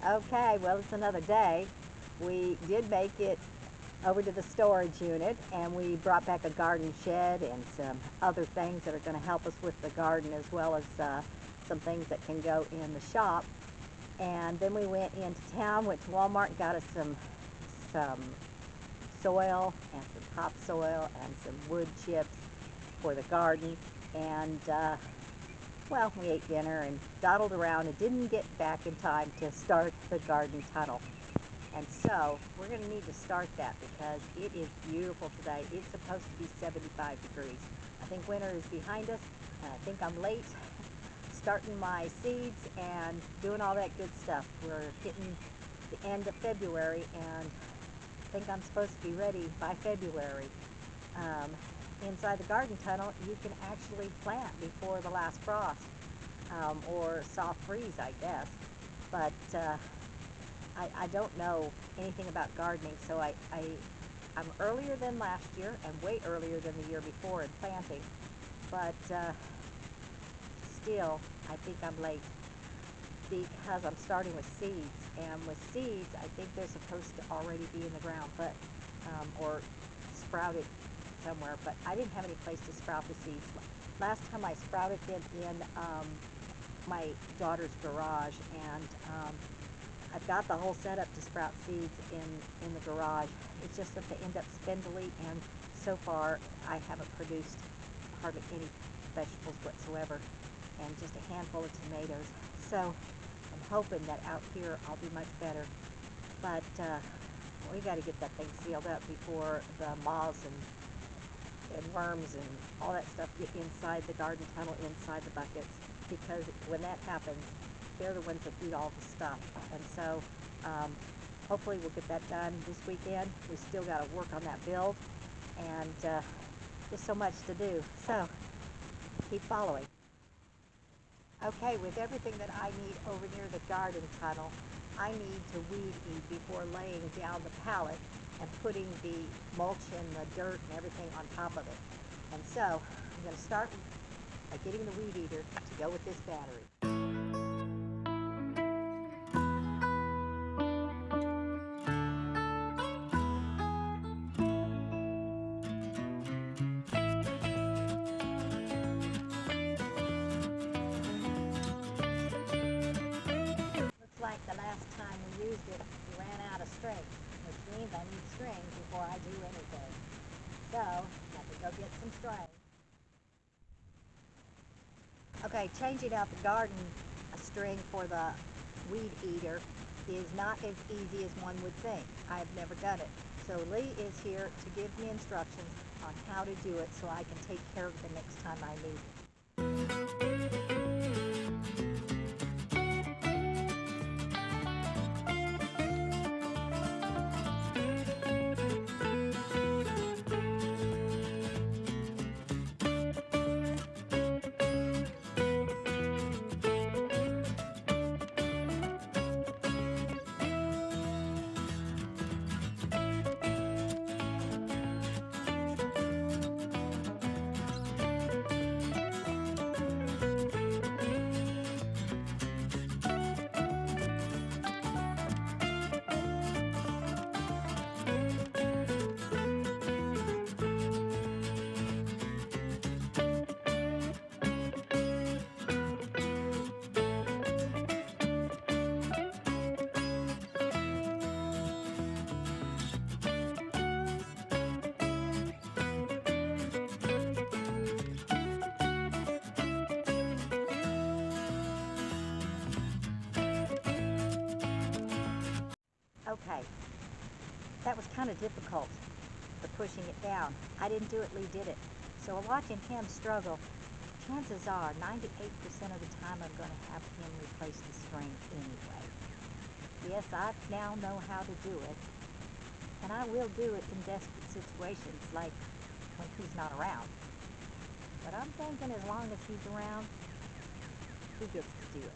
Okay, well, it's another day. We did make it over to the storage unit, and we brought back a garden shed and some other things that are going to help us with the garden, as well as some things that can go in the shop. And then we went into town, went to Walmart and got us some soil and some topsoil and some wood chips for the garden. And well, we ate dinner and dawdled around and didn't get back in time to start the garden tunnel. And so we're going to need to start that because it is beautiful today. It's supposed to be 75 degrees. I think winter is behind us, and I think I'm late starting my seeds and doing all that good stuff. We're hitting the end of February, and I think I'm supposed to be ready by February. Inside the garden tunnel, you can actually plant before the last frost, or soft freeze, I guess. But I don't know anything about gardening, so I'm earlier than last year and way earlier than the year before in planting. But still, I think I'm late because I'm starting with seeds. And with seeds, I think they're supposed to already be in the ground, but or sprouted somewhere, but I didn't have any place to sprout the seeds. Last time I sprouted them in my daughter's garage, and I've got the whole setup to sprout seeds in the garage. It's just that they end up spindly, and so far I haven't produced hardly any vegetables whatsoever, and just a handful of tomatoes. So I'm hoping that out here I'll be much better. But we got to get that thing sealed up before the moths and worms and all that stuff get inside the garden tunnel, inside the buckets, because when that happens, they're the ones that eat all the stuff. And so hopefully we'll get that done this weekend. We still got to work on that build, and there's so much to do. So keep following. Okay, with everything that I need over near the garden tunnel, I need to weed eat before laying down the pallet and putting the mulch and the dirt and everything on top of it. And so I'm going to start by getting the weed eater to go with this battery. Looks like the last time we used it, we ran out of string, which means I need string before I do anything. So, got to go get some string. Okay, changing out the garden string for the weed eater is not as easy as one would think. I've never done it. So Lee is here to give me instructions on how to do it so I can take care of it the next time I need it. Okay, that was kind of difficult, the pushing it down. I didn't do it, Lee did it. So watching him struggle, chances are 98% of the time I'm going to have him replace the string anyway. Yes, I now know how to do it, and I will do it in desperate situations like when he's not around. But I'm thinking as long as he's around, he gets to do it.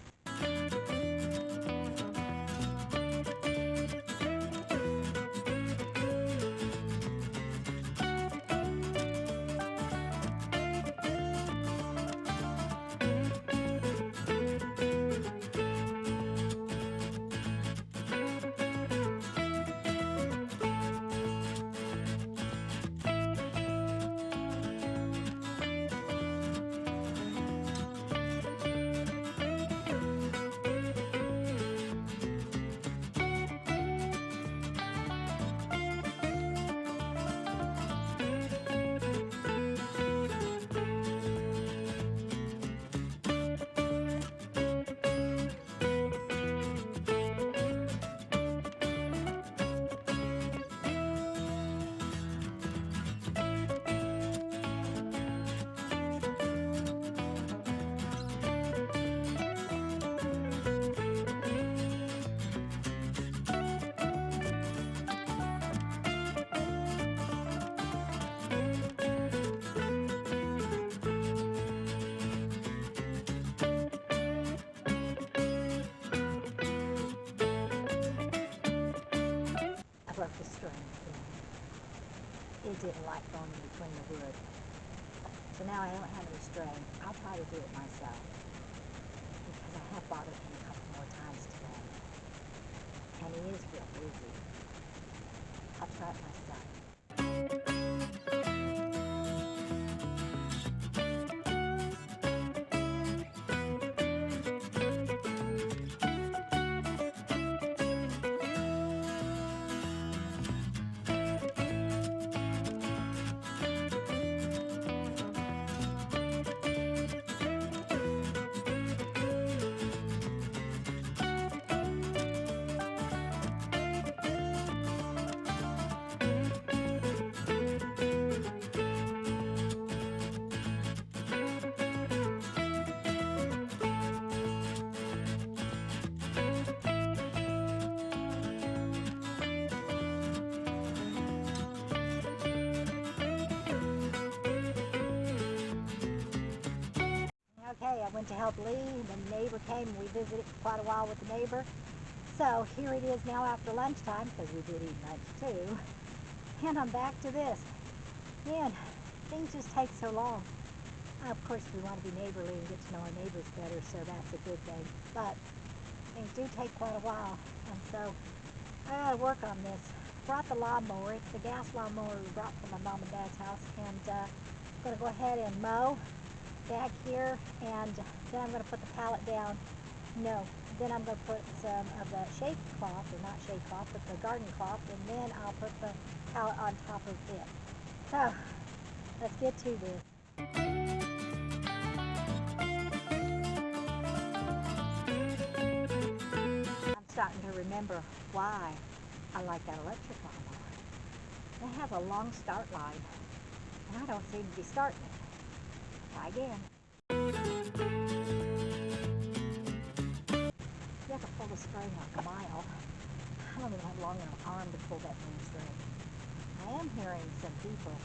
it didn't like going in between the wood. So now I don't have any string. I'll try to do it myself because I have bothered him a couple more times today. And he is real busy. I'll try it myself. Okay, I went to help Lee, and the neighbor came, and we visited for quite a while with the neighbor. So here it is now after lunchtime, because we did eat lunch too, and I'm back to this. Man, things just take so long. Of course, we want to be neighborly and get to know our neighbors better, so that's a good thing. But things do take quite a while, and so I gotta work on this. Brought the lawnmower. It's the gas lawnmower we brought from my mom and dad's house, and I'm gonna go ahead and mow back here, and then I'm going to put the pallet down. No, then I'm going to put some of the shade cloth, or not shade cloth, but the garden cloth, and then I'll put the pallet on top of it. So, let's get to this. I'm starting to remember why I like that electric lawnmower. It has a long start line, and I don't seem to be starting it. Try again. You have to pull the string like a mile. I don't even have long enough arm to pull that main string. I am hearing some people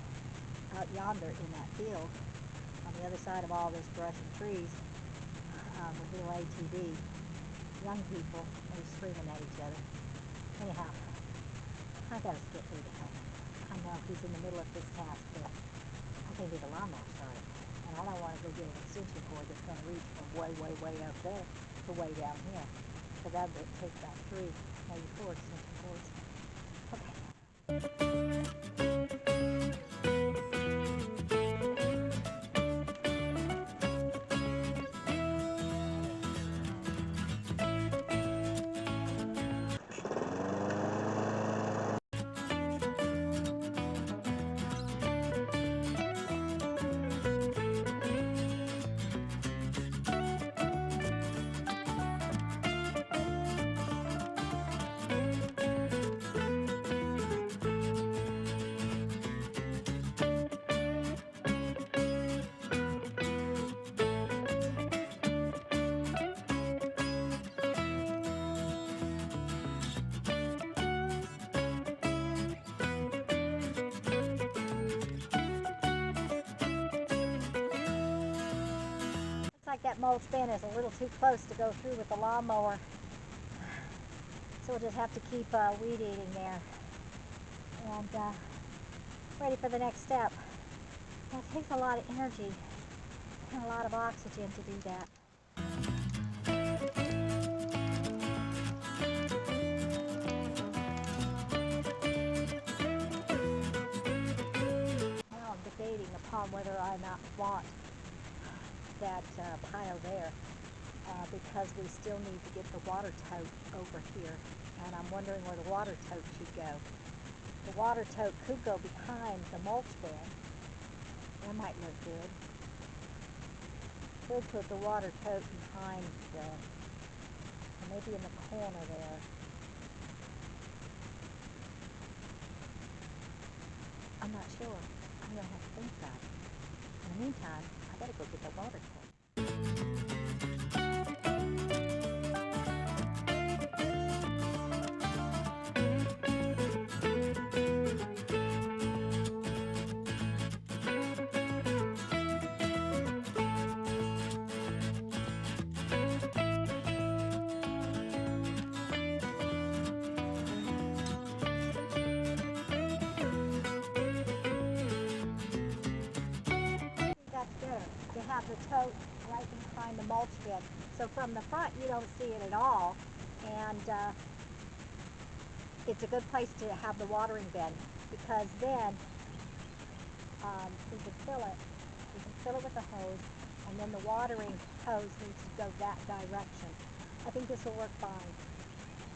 out yonder in that field on the other side of all this brush and trees with little ATV. Young people, they're screaming at each other. Anyhow, I gotta skip through the home. I know he's in the middle of his task, but I can get the lawnmower started. And I don't want to go get an extension cord that's going to reach from way, way, way up there to way down here. So that would take about 3, maybe 4 extension cords. Like that mulch bin is a little too close to go through with the lawnmower, so we'll just have to keep weed eating there, and ready for the next step. It takes a lot of energy and a lot of oxygen to do that. Now I'm debating upon whether I not want that pile there because we still need to get the water tote over here, and I'm wondering where the water tote should go. The water tote could go behind the mulch bin. That might look good. Could put the water tote behind maybe in the corner there. I'm not sure. I'm going to have to think about it. In the meantime, I better go get the water tote. have the tote right behind the mulch bin. So from the front, you don't see it at all. And it's a good place to have the watering bin, because then we can fill it. We can fill it with a hose, and then the watering hose needs to go that direction. I think this will work fine.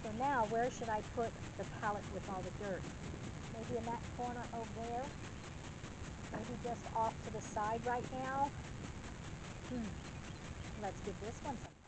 So now, where should I put the pallet with all the dirt? Maybe in that corner over there? Maybe just off to the side right now? Let's give this one some